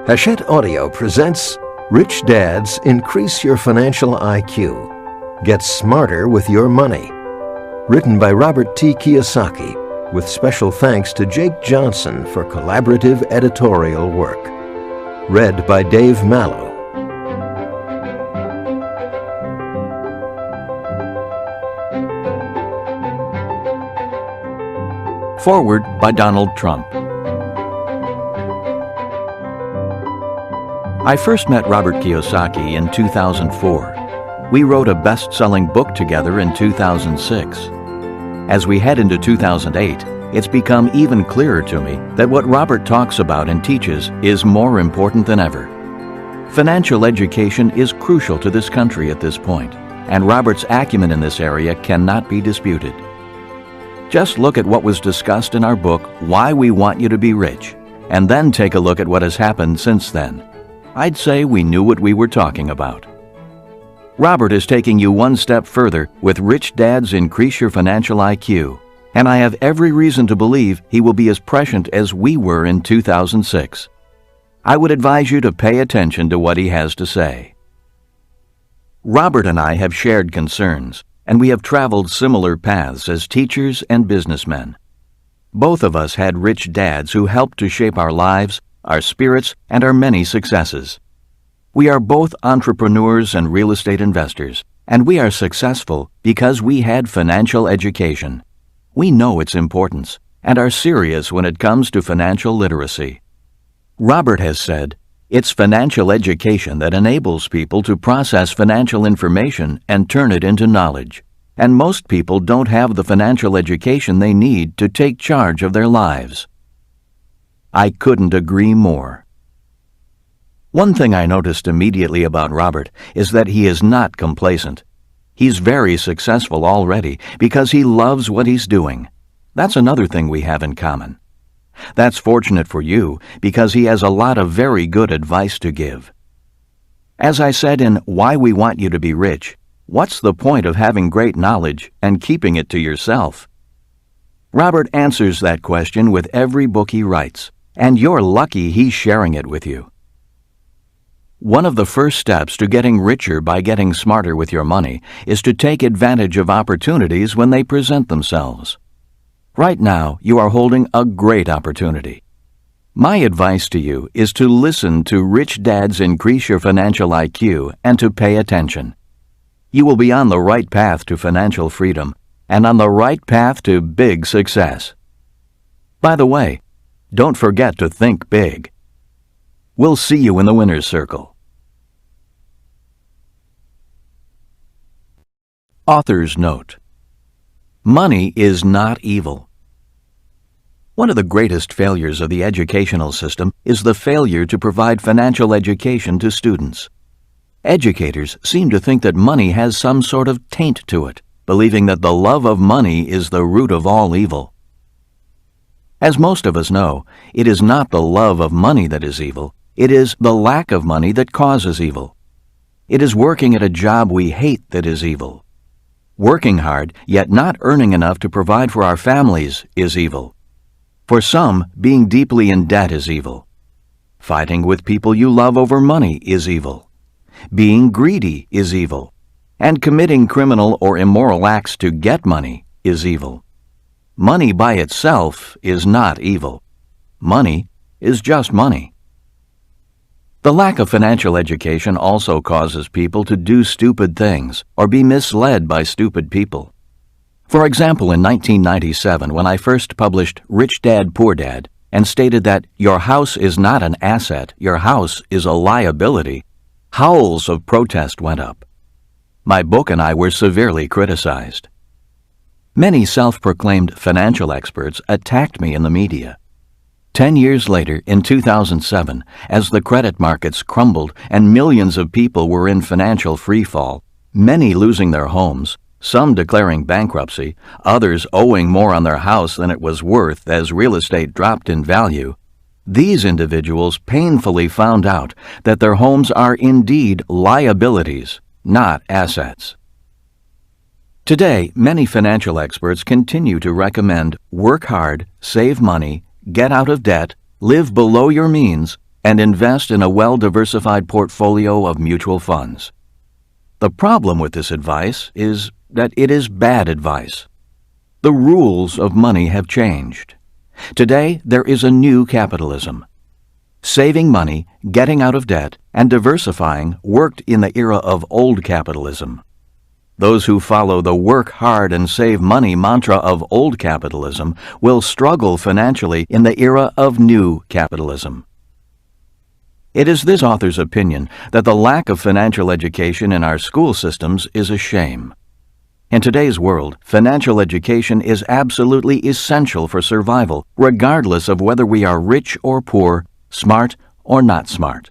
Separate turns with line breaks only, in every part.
Hachette Audio presents Rich Dads Increase Your Financial IQ. Get Smarter with Your Money. Written by Robert T. Kiyosaki, with special thanks to Jake Johnson for collaborative editorial work. Read by Dave Mallow.
Foreword by Donald Trump. I first met Robert Kiyosaki in 2004. We wrote a best-selling book together in 2006. As we head into 2008, it's become even clearer to me that what Robert talks about and teaches is more important than ever. Financial education is crucial to this country at this point, and Robert's acumen in this area cannot be disputed. Just look at what was discussed in our book, Why We Want You to Be Rich, and then take a look at what has happened since then. I'd say we knew what we were talking about. Robert is taking you one step further with Rich Dads Increase Your Financial IQ, and I have every reason to believe he will be as prescient as we were in 2006. I would advise you to pay attention to what he has to say. Robert and I have shared concerns, and we have traveled similar paths as teachers and businessmen. Both of us had rich dads who helped to shape our lives, our spirits, and our many successes. We are both entrepreneurs and real estate investors, and we are successful because we had financial education. We know its importance and are serious when it comes to financial literacy. Robert has said, "It's financial education that enables people to process financial information and turn it into knowledge, and most people don't have the financial education they need to take charge of their lives." I couldn't agree more. One thing I noticed immediately about Robert is that he is not complacent. He's very successful already because he loves what he's doing. That's another thing we have in common. That's fortunate for you because he has a lot of very good advice to give. As I said in Why We Want You to Be Rich, what's the point of having great knowledge and keeping it to yourself? Robert answers that question with every book he writes, and you're lucky he's sharing it with you. One of the first steps to getting richer by getting smarter with your money is to take advantage of opportunities when they present themselves. Right now, you are holding a great opportunity. My advice to you is to listen to Rich Dads Increase Your Financial IQ and to pay attention. You will be on the right path to financial freedom and on the right path to big success. By the way, don't forget to think big. We'll see you in the winner's circle. Author's Note: Money is not evil. One of the greatest failures of the educational system is the failure to provide financial education to students. Educators seem to think that money has some sort of taint to it, believing that the love of money is the root of all evil. As most of us know, it is not the love of money that is evil, it is the lack of money that causes evil. It is working at a job we hate that is evil. Working hard, yet not earning enough to provide for our families, is evil. For some, being deeply in debt is evil. Fighting with people you love over money is evil. Being greedy is evil. And committing criminal or immoral acts to get money is evil. Money by itself is not evil. Money is just money. The lack of financial education also causes people to do stupid things or be misled by stupid people. For example, in 1997, when I first published Rich Dad, Poor Dad and stated that your house is not an asset, your house is a liability, howls of protest went up. My book and I were severely criticized. Many self-proclaimed financial experts attacked me in the media. 10 years later, in 2007, as the credit markets crumbled and millions of people were in financial freefall, many losing their homes, some declaring bankruptcy, others owing more on their house than it was worth as real estate dropped in value, these individuals painfully found out that their homes are indeed liabilities, not assets. Today, many financial experts continue to recommend work hard, save money, get out of debt, live below your means, and invest in a well-diversified portfolio of mutual funds. The problem with this advice is that it is bad advice. The rules of money have changed. Today, there is a new capitalism. Saving money, getting out of debt, and diversifying worked in the era of old capitalism. Those who follow the work hard and save money mantra of old capitalism will struggle financially in the era of new capitalism. It is this author's opinion that the lack of financial education in our school systems is a shame. In today's world, financial education is absolutely essential for survival, regardless of whether we are rich or poor, smart or not smart.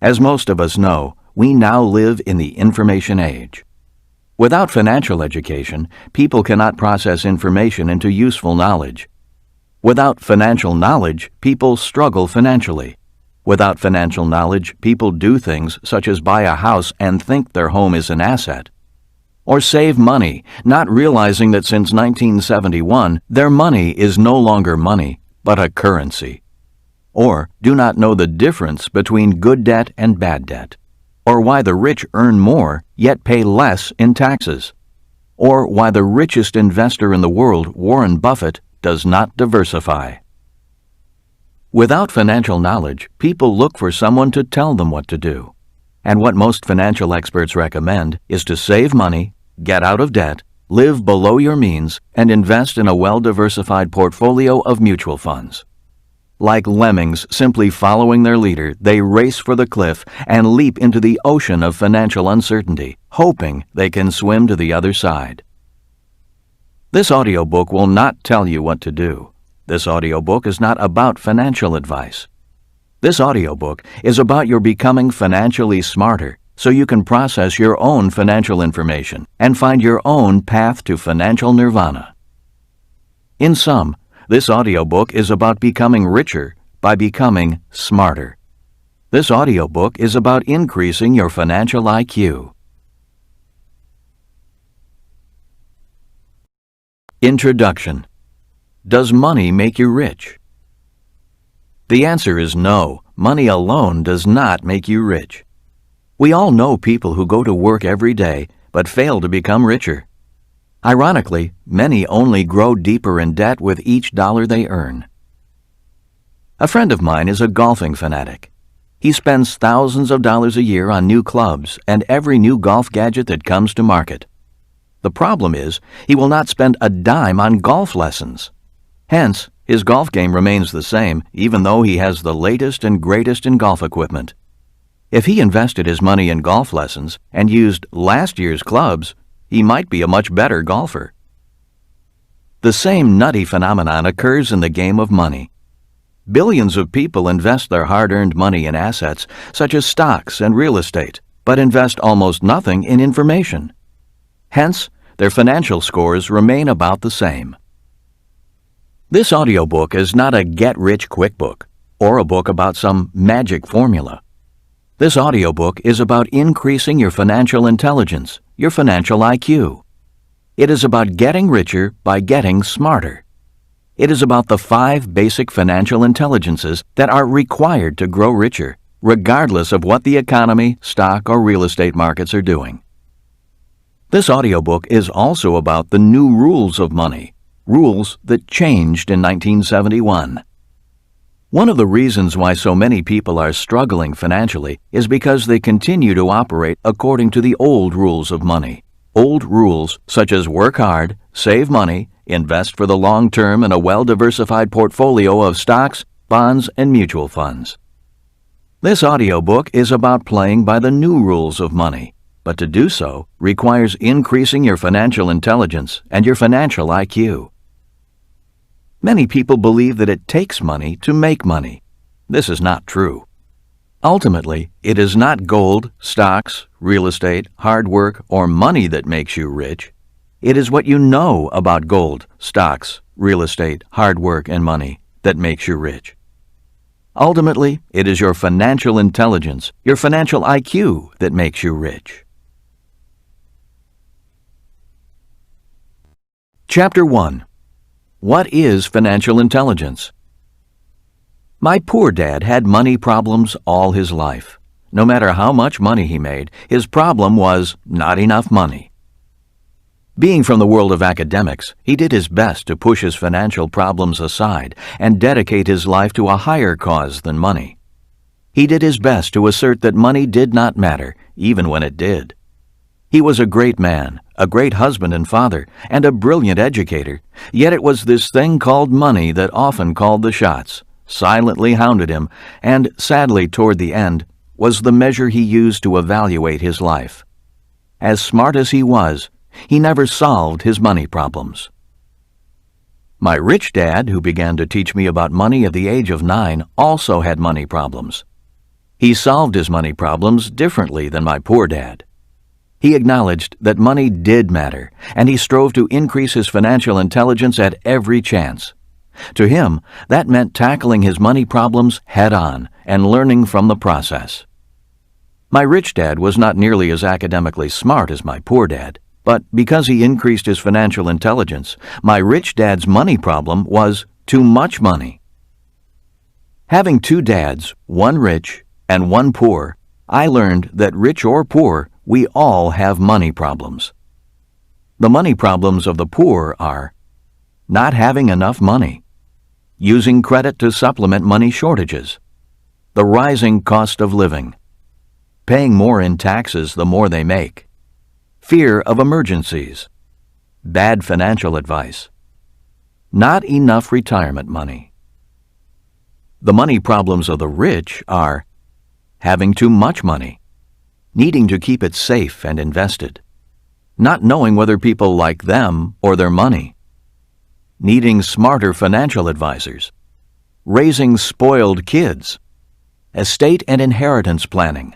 As most of us know, we now live in the information age. Without financial education, people cannot process information into useful knowledge. Without financial knowledge, people struggle financially. Without financial knowledge, people do things such as buy a house and think their home is an asset. Or save money, not realizing that since 1971, their money is no longer money, but a currency. Or do not know the difference between good debt and bad debt. Or why the rich earn more, yet pay less in taxes. Or why the richest investor in the world, Warren Buffett, does not diversify. Without financial knowledge, people look for someone to tell them what to do. And what most financial experts recommend is to save money, get out of debt, live below your means, and invest in a well-diversified portfolio of mutual funds. Like lemmings simply following their leader, they race for the cliff and leap into the ocean of financial uncertainty, hoping they can swim to the other side. This audiobook will not tell you what to do. This audiobook is not about financial advice. This audiobook is about your becoming financially smarter so you can process your own financial information and find your own path to financial nirvana. In sum, this audiobook is about becoming richer by becoming smarter. This audiobook is about increasing your financial IQ. Introduction. Does money make you rich? The answer is no. Money alone does not make you rich. We all know people who go to work every day but fail to become richer. Ironically, many only grow deeper in debt with each dollar they earn. A friend of mine is a golfing fanatic. He spends thousands of dollars a year on new clubs and every new golf gadget that comes to market. The problem is, he will not spend a dime on golf lessons. Hence, his golf game remains the same, even though he has the latest and greatest in golf equipment. If he invested his money in golf lessons and used last year's clubs, he might be a much better golfer. The same nutty phenomenon occurs in the game of money. Billions of people invest their hard-earned money in assets such as stocks and real estate, but invest almost nothing in information. Hence, their financial scores remain about the same. This audiobook is not a get-rich-quick book or a book about some magic formula. This audiobook is about increasing your financial intelligence, your financial IQ. It is about getting richer by getting smarter. It is about the 5 basic financial intelligences that are required to grow richer, regardless of what the economy, stock, or real estate markets are doing. This audiobook is also about the new rules of money, rules that changed in 1971. One of the reasons why so many people are struggling financially is because they continue to operate according to the old rules of money. Old rules such as work hard, save money, invest for the long term in a well-diversified portfolio of stocks, bonds, and mutual funds. This audiobook is about playing by the new rules of money, but to do so requires increasing your financial intelligence and your financial IQ. Many people believe that it takes money to make money. This is not true. Ultimately, it is not gold, stocks, real estate, hard work, or money that makes you rich. It is what you know about gold, stocks, real estate, hard work, and money that makes you rich. Ultimately, it is your financial intelligence, your financial IQ that makes you rich. Chapter 1. What is financial intelligence? My poor dad had money problems all his life. No matter how much money he made, his problem was not enough money. Being from the world of academics, he did his best to push his financial problems aside and dedicate his life to a higher cause than money. He did his best to assert that money did not matter, even when it did. He was a great man, a great husband and father, and a brilliant educator, yet it was this thing called money that often called the shots, silently hounded him, and, sadly toward the end, was the measure he used to evaluate his life. As smart as he was, he never solved his money problems. My rich dad, who began to teach me about money at the age of 9, also had money problems. He solved his money problems differently than my poor dad. He acknowledged that money did matter, and he strove to increase his financial intelligence at every chance. To him, that meant tackling his money problems head-on and learning from the process. My rich dad was not nearly as academically smart as my poor dad, but because he increased his financial intelligence, my rich dad's money problem was too much money. Having 2 dads, one rich and one poor, I learned that rich or poor, we all have money problems. The money problems of the poor are not having enough money, using credit to supplement money shortages, the rising cost of living, paying more in taxes the more they make, fear of emergencies, bad financial advice, not enough retirement money. The money problems of the rich are having too much money, needing to keep it safe and invested, not knowing whether people like them or their money, needing smarter financial advisors, raising spoiled kids, estate and inheritance planning,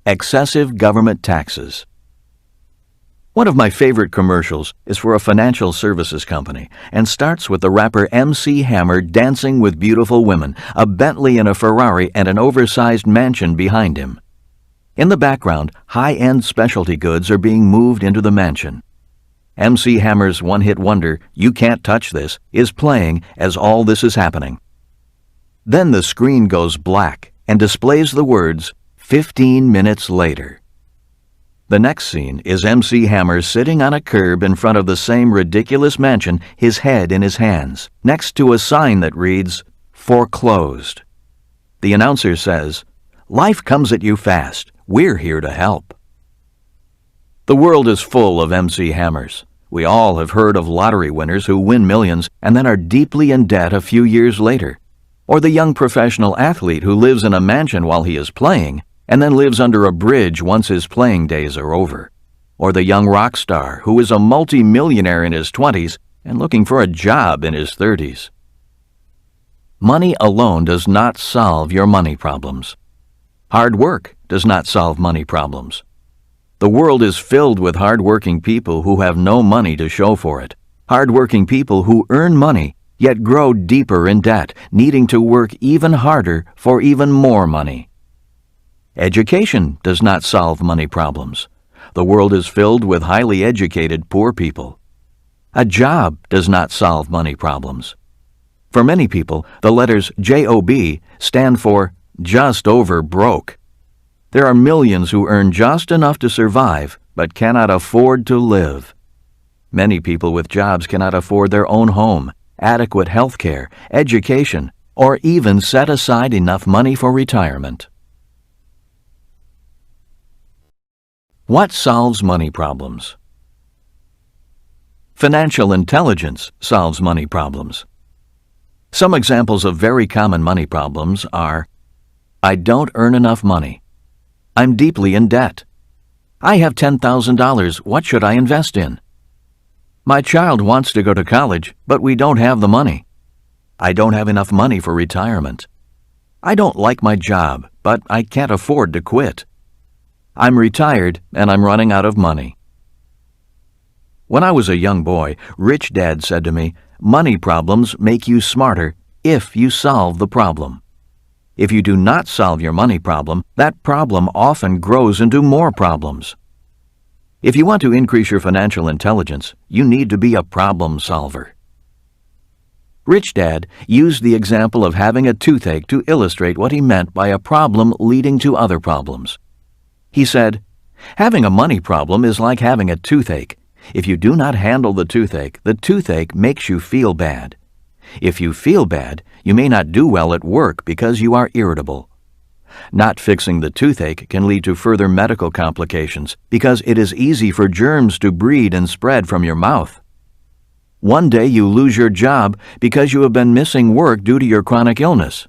excessive government taxes. One of my favorite commercials is for a financial services company and starts with the rapper MC Hammer dancing with beautiful women, a Bentley and a Ferrari and an oversized mansion behind him. In the background, high-end specialty goods are being moved into the mansion. MC Hammer's one-hit wonder, "You Can't Touch This," is playing as all this is happening. Then the screen goes black and displays the words, 15 minutes later. The next scene is MC Hammer sitting on a curb in front of the same ridiculous mansion, his head in his hands, next to a sign that reads, "Foreclosed." The announcer says, "Life comes at you fast. We're here to help." The world is full of MC Hammers. We all have heard of lottery winners who win millions and then are deeply in debt a few years later, or the young professional athlete who lives in a mansion while he is playing and then lives under a bridge once his playing days are over, or the young rock star who is a multi-millionaire in his 20s and looking for a job in his 30s. Money alone does not solve your money problems. Hard work does not solve money problems. The world is filled with hard-working people who have no money to show for it, hard-working people who earn money yet grow deeper in debt, needing to work even harder for even more money. Education does not solve money problems. The world is filled with highly educated poor people. A job does not solve money problems. For many people, the letters JOB stand for just over broke. There are millions who earn just enough to survive but cannot afford to live. Many people with jobs cannot afford their own home, adequate health care, education, or even set aside enough money for retirement. What solves money problems? Financial intelligence solves money problems. Some examples of very common money problems are: I don't earn enough money. I'm deeply in debt. I have $10,000. What should I invest in? My child wants to go to college, but we don't have the money. I don't have enough money for retirement. I don't like my job, but I can't afford to quit. I'm retired and I'm running out of money. When I was a young boy, Rich Dad said to me, "Money problems make you smarter if you solve the problem." If you do not solve your money problem, that problem often grows into more problems. If you want to increase your financial intelligence, you need to be a problem solver. Rich Dad used the example of having a toothache to illustrate what he meant by a problem leading to other problems. He said, "Having a money problem is like having a toothache. If you do not handle the toothache makes you feel bad. If you feel bad, you may not do well at work because you are irritable. Not fixing the toothache can lead to further medical complications because it is easy for germs to breed and spread from your mouth. One day you lose your job because you have been missing work due to your chronic illness.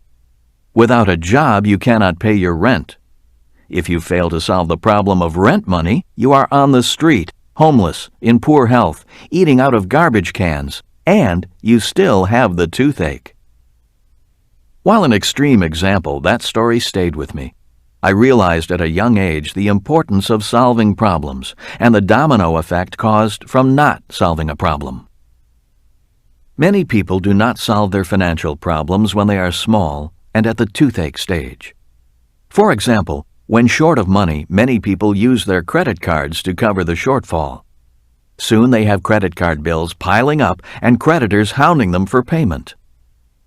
Without a job, you cannot pay your rent. If you fail to solve the problem of rent money, you are on the street, homeless, in poor health, eating out of garbage cans, and you still have the toothache." While an extreme example, that story stayed with me. I realized at a young age the importance of solving problems and the domino effect caused from not solving a problem. Many people do not solve their financial problems when they are small and at the toothache stage. For example, when short of money, many people use their credit cards to cover the shortfall. Soon they have credit card bills piling up and creditors hounding them for payment.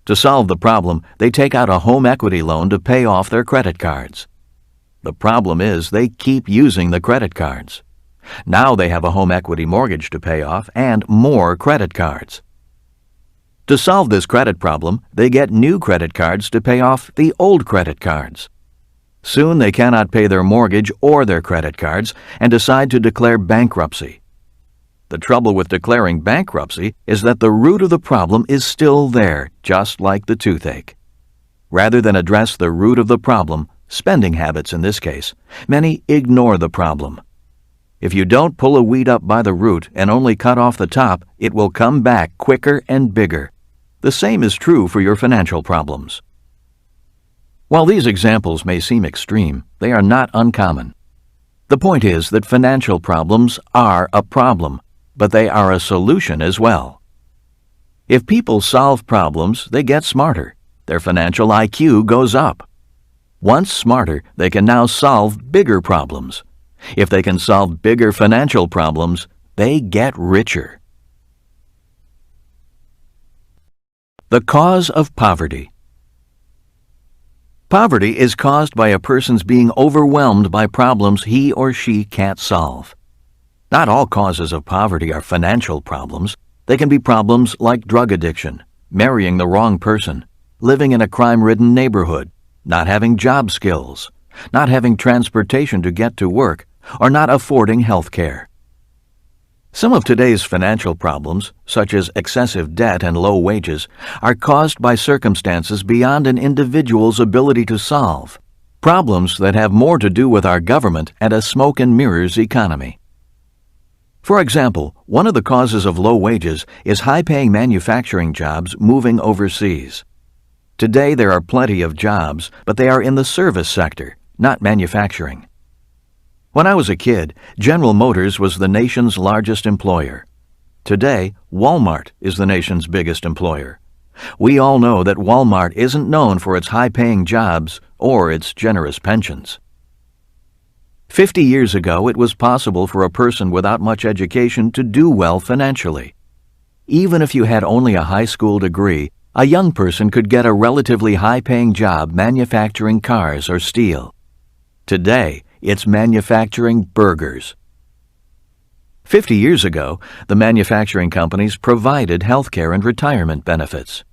To solve the problem, they take out a home equity loan to pay off their credit cards. The problem is they keep using the credit cards. Now they have a home equity mortgage to pay off and more credit cards. To solve this credit problem, they get new credit cards to pay off the old credit cards. Soon they cannot pay their mortgage or their credit cards and decide to declare bankruptcy. The trouble with declaring bankruptcy is that the root of the problem is still there, just like the toothache. Rather than address the root of the problem, spending habits in this case, many ignore the problem. If you don't pull a weed up by the root and only cut off the top, it will come back quicker and bigger. The same is true for your financial problems. While these examples may seem extreme, they are not uncommon. The point is that financial problems are a problem, but they are a solution as well. If people solve problems, they get smarter. Their financial IQ goes up. Once smarter, they can now solve bigger problems. If they can solve bigger financial problems, they get richer. The cause of poverty. Poverty is caused by a person's being overwhelmed by problems he or she can't solve. Not all causes of poverty are financial problems. They can be problems like drug addiction, marrying the wrong person, living in a crime-ridden neighborhood, not having job skills, not having transportation to get to work, or not affording health care. Some of today's financial problems, such as excessive debt and low wages, are caused by circumstances beyond an individual's ability to solve, problems that have more to do with our government and a smoke and mirrors economy. For example, one of the causes of low wages is high-paying manufacturing jobs moving overseas. Today there are plenty of jobs, but they are in the service sector, not manufacturing. When I was a kid, General Motors was the nation's largest employer. Today, Walmart is the nation's biggest employer. We all know that Walmart isn't known for its high-paying jobs or its generous pensions. 50 years ago, it was possible for a person without much education to do well financially. Even if you had only a high school degree, a young person could get a relatively high-paying job manufacturing cars or steel. Today, it's manufacturing burgers. 50 years ago, the manufacturing companies provided health care and retirement benefits.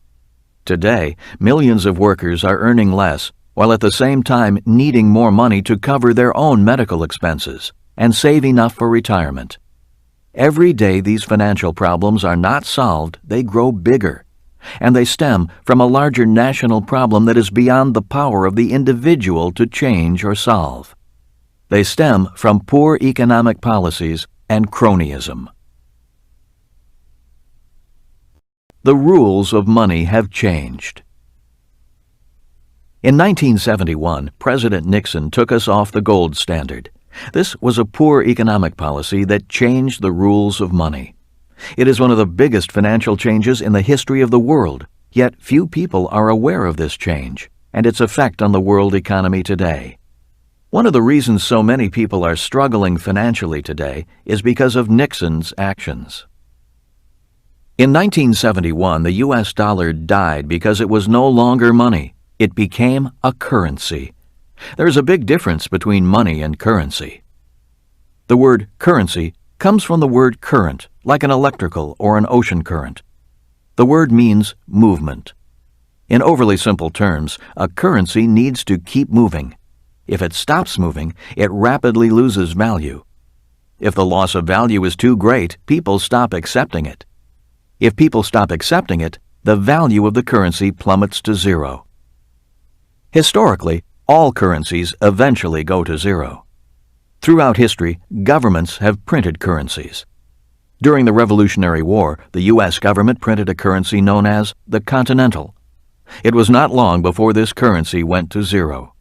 Today, millions of workers are earning less, while at the same time needing more money to cover their own medical expenses and save enough for retirement. Every day these financial problems are not solved, they grow bigger, and they stem from a larger national problem that is beyond the power of the individual to change or solve. They stem from poor economic policies and cronyism. The rules of money have changed. In 1971, President Nixon took us off the gold standard. This was a poor economic policy that changed the rules of money. It is one of the biggest financial changes in the history of the world, yet few people are aware of this change and its effect on the world economy today. One of the reasons so many people are struggling financially today is because of Nixon's actions. In 1971, the U.S. dollar died because it was no longer money. It became a currency. There's a big difference between money and currency. The word currency comes from the word current, like an electrical or an ocean current. The word means movement. In overly simple terms, a currency needs to keep moving. If it stops moving, it rapidly loses value. If the loss of value is too great, people stop accepting it. If people stop accepting it, the value of the currency plummets to zero. Historically, all currencies eventually go to zero. Throughout history, governments have printed currencies. During the Revolutionary War, the U.S. government printed a currency known as the Continental. It was not long before this currency went to zero.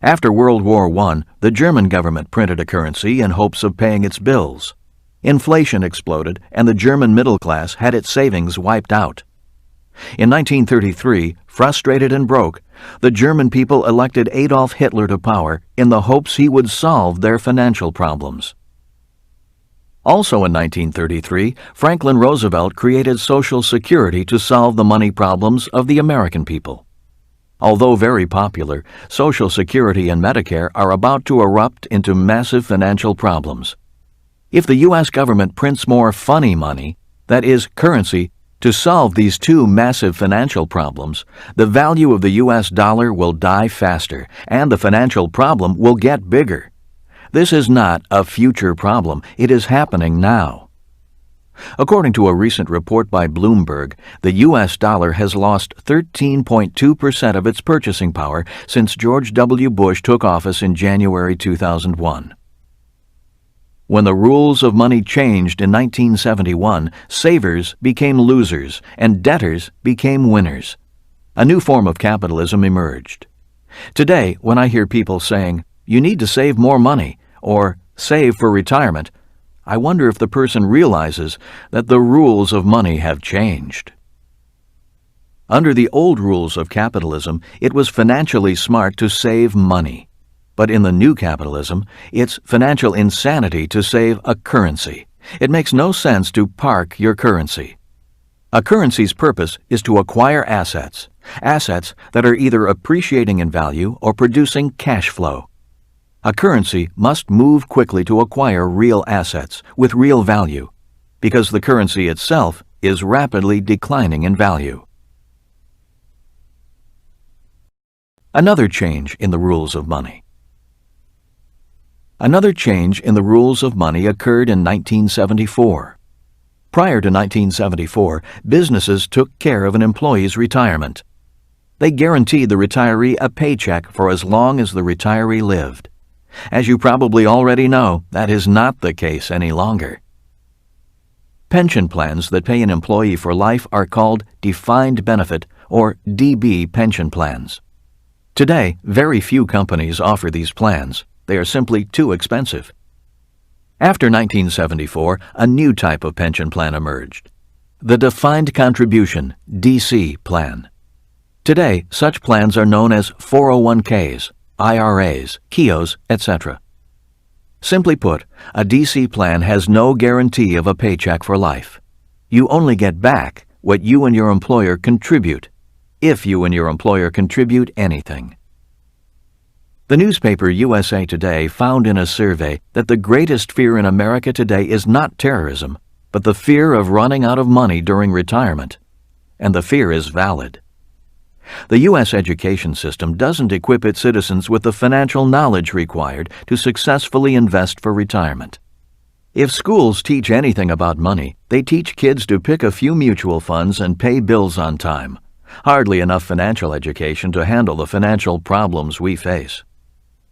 After World War I, the German government printed a currency in hopes of paying its bills. Inflation exploded, and the German middle class had its savings wiped out. In 1933, frustrated and broke, the German people elected Adolf Hitler to power in the hopes he would solve their financial problems. Also in 1933, Franklin Roosevelt created Social Security to solve the money problems of the American people. Although very popular, Social Security and Medicare are about to erupt into massive financial problems. If the U.S. government prints more funny money, that is, currency, to solve these two massive financial problems, the value of the U.S. dollar will die faster, and the financial problem will get bigger. This is not a future problem, it is happening now. According to a recent report by Bloomberg, the U.S. dollar has lost 13.2% of its purchasing power since George W. Bush took office in January 2001. When the rules of money changed in 1971, savers became losers and debtors became winners. A new form of capitalism emerged. Today, when I hear people saying, "You need to save more money," or "save for retirement," I wonder if the person realizes that the rules of money have changed. Under the old rules of capitalism, it was financially smart to save money. But in the new capitalism, it's financial insanity to save a currency. It makes no sense to park your currency. A currency's purpose is to acquire assets that are either appreciating in value or producing cash flow. A currency must move quickly to acquire real assets with real value, because the currency itself is rapidly declining in value. Another change in the rules of money. Another change in the rules of money occurred in 1974. Prior to 1974, businesses took care of an employee's retirement. They guaranteed the retiree a paycheck for as long as the retiree lived. As you probably already know, that is not the case any longer. Pension plans that pay an employee for life are called defined benefit or DB pension plans. Today, very few companies offer these plans. They are simply too expensive. After 1974, a new type of pension plan emerged, the Defined Contribution (DC) plan. Today, such plans are known as 401ks, IRAs, KIOs, etc. Simply put, a DC plan has no guarantee of a paycheck for life. You only get back what you and your employer contribute, if you and your employer contribute anything. The newspaper USA Today found in a survey that the greatest fear in America today is not terrorism, but the fear of running out of money during retirement. And the fear is valid. The U.S. education system doesn't equip its citizens with the financial knowledge required to successfully invest for retirement. If schools teach anything about money, they teach kids to pick a few mutual funds and pay bills on time. Hardly enough financial education to handle the financial problems we face.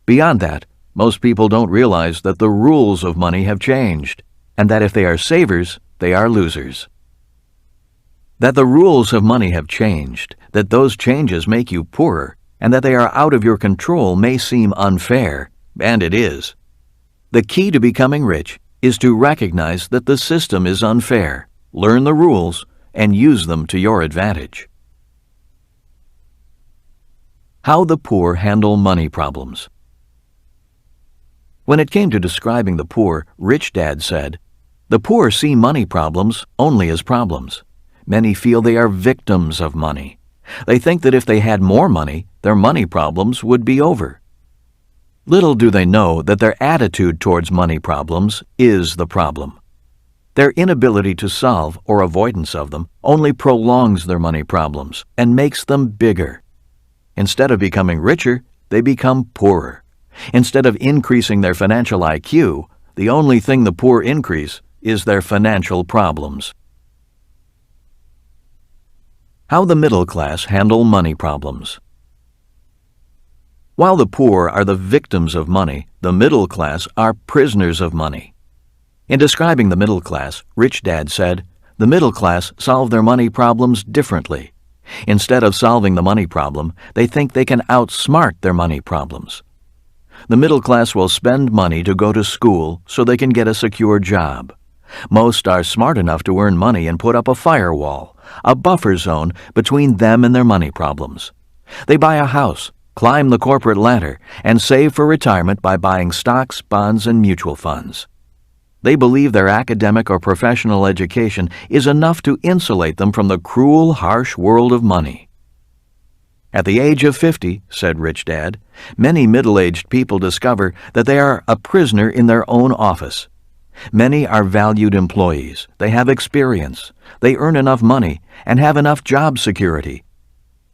Beyond that, most people don't realize that the rules of money have changed, and that if they are savers, they are losers. That the rules of money have changed, that those changes make you poorer, and that they are out of your control may seem unfair, and it is. The key to becoming rich is to recognize that the system is unfair, learn the rules, and use them to your advantage. How the poor handle money problems. When it came to describing the poor, Rich Dad said, The poor see money problems only as problems. Many feel they are victims of money. They think that if they had more money, their money problems would be over. Little do they know that their attitude towards money problems is the problem. Their inability to solve or avoidance of them only prolongs their money problems and makes them bigger. Instead of becoming richer, they become poorer. Instead of increasing their financial IQ, the only thing the poor increase is their financial problems. How the middle class handle money problems. While the poor are the victims of money, the middle class are prisoners of money. In describing the middle class, Rich Dad said, "The middle class solve their money problems differently. Instead of solving the money problem, they think they can outsmart their money problems. The middle class will spend money to go to school so they can get a secure job. Most are smart enough to earn money and put up a firewall, a buffer zone between them and their money problems. They buy a house, climb the corporate ladder, and save for retirement by buying stocks, bonds, and mutual funds. They believe their academic or professional education is enough to insulate them from the cruel, harsh world of money." At the age of 50, said Rich Dad, many middle-aged people discover that they are a prisoner in their own office. Many are valued employees. They have experience. They earn enough money and have enough job security.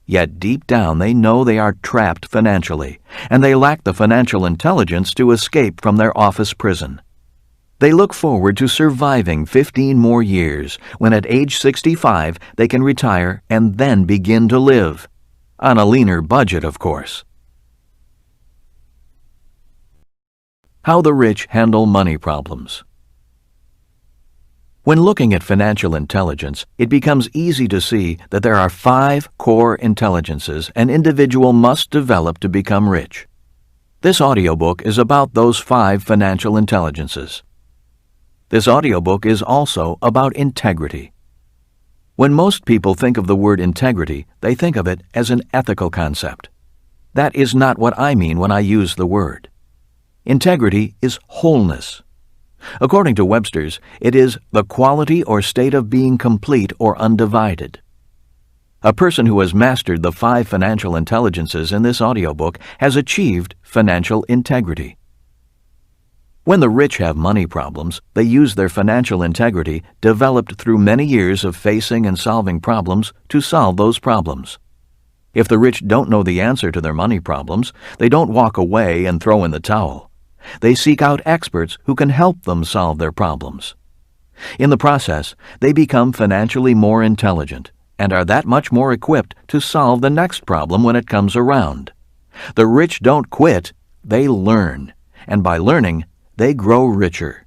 Yet deep down they know they are trapped financially, and they lack the financial intelligence to escape from their office prison. They look forward to surviving 15 more years, when at age 65 they can retire and then begin to live. On a leaner budget, of course. How the rich handle money problems. When looking at financial intelligence, it becomes easy to see that there are 5 core intelligences an individual must develop to become rich. This audiobook is about those 5 financial intelligences. This audiobook is also about integrity. When most people think of the word integrity, they think of it as an ethical concept. That is not what I mean when I use the word. Integrity is wholeness. According to Webster's, it is the quality or state of being complete or undivided. A person who has mastered the 5 financial intelligences in this audiobook has achieved financial integrity. When the rich have money problems, they use their financial integrity, developed through many years of facing and solving problems, to solve those problems. If the rich don't know the answer to their money problems, they don't walk away and throw in the towel. They seek out experts who can help them solve their problems. In the process, they become financially more intelligent and are that much more equipped to solve the next problem when it comes around. The rich don't quit, they learn, and by learning, they grow richer.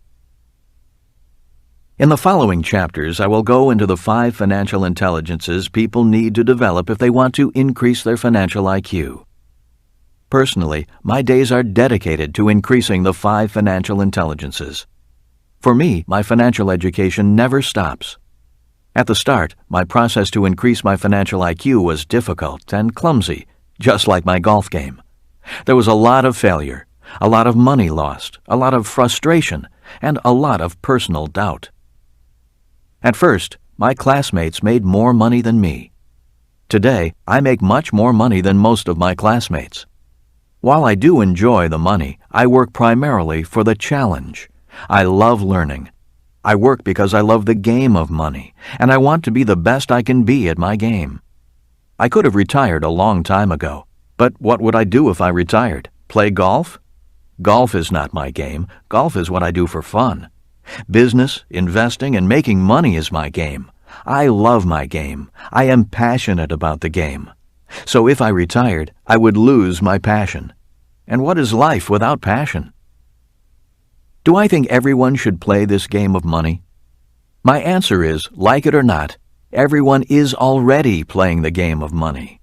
In the following chapters, I will go into the 5 financial intelligences people need to develop if they want to increase their financial IQ. Personally, my days are dedicated to increasing the 5 financial intelligences. For me, my financial education never stops. At the start, my process to increase my financial IQ was difficult and clumsy, just like my golf game. There was a lot of failure, a lot of money lost, a lot of frustration, and a lot of personal doubt. At first, my classmates made more money than me. Today, I make much more money than most of my classmates. While I do enjoy the money, I work primarily for the challenge. I love learning. I work because I love the game of money, and I want to be the best I can be at my game. I could have retired a long time ago, but what would I do if I retired? Play golf? Golf is not my game. Golf is what I do for fun. Business, investing, and making money is my game. I love my game. I am passionate about the game. So if I retired, I would lose my passion. And what is life without passion? Do I think everyone should play this game of money? My answer is, like it or not, everyone is already playing the game of money.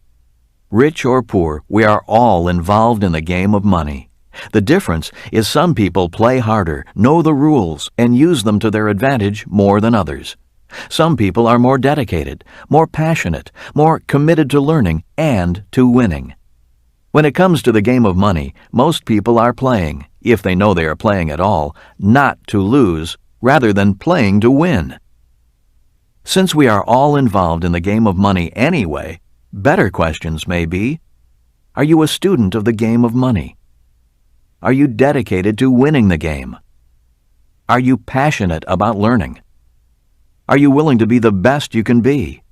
Rich or poor, we are all involved in the game of money. The difference is some people play harder, know the rules, and use them to their advantage more than others. Some people are more dedicated, more passionate, more committed to learning and to winning. When it comes to the game of money, most people are playing, if they know they are playing at all, not to lose, rather than playing to win. Since we are all involved in the game of money anyway, better questions may be, are you a student of the game of money? Are you dedicated to winning the game? Are you passionate about learning? Are you willing to be the best you can be?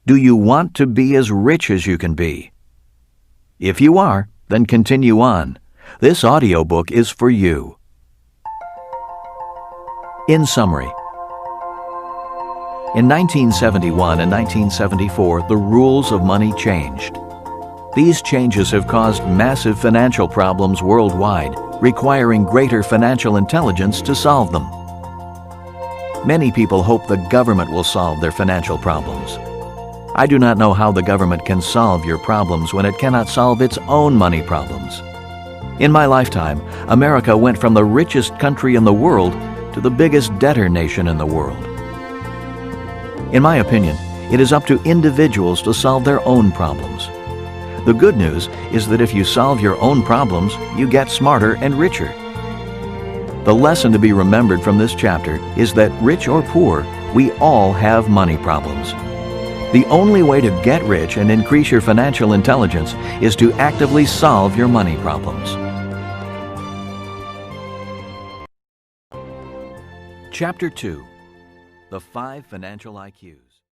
Do you want to be as rich as you can be? If you are, then continue on. This audiobook is for you. In summary, in 1971 and 1974, the rules of money changed. These changes have caused massive financial problems worldwide, requiring greater financial intelligence to solve them. Many people hope the government will solve their financial problems. I do not know how the government can solve your problems when it cannot solve its own money problems. In my lifetime, America went from the richest country in the world to the biggest debtor nation in the world. In my opinion, it is up to individuals to solve their own problems. The good news is that if you solve your own problems, you get smarter and richer. The lesson to be remembered from this chapter is that rich or poor, we all have money problems. The only way to get rich and increase your financial intelligence is to actively solve your money problems. Chapter 2. The 5 Financial IQs.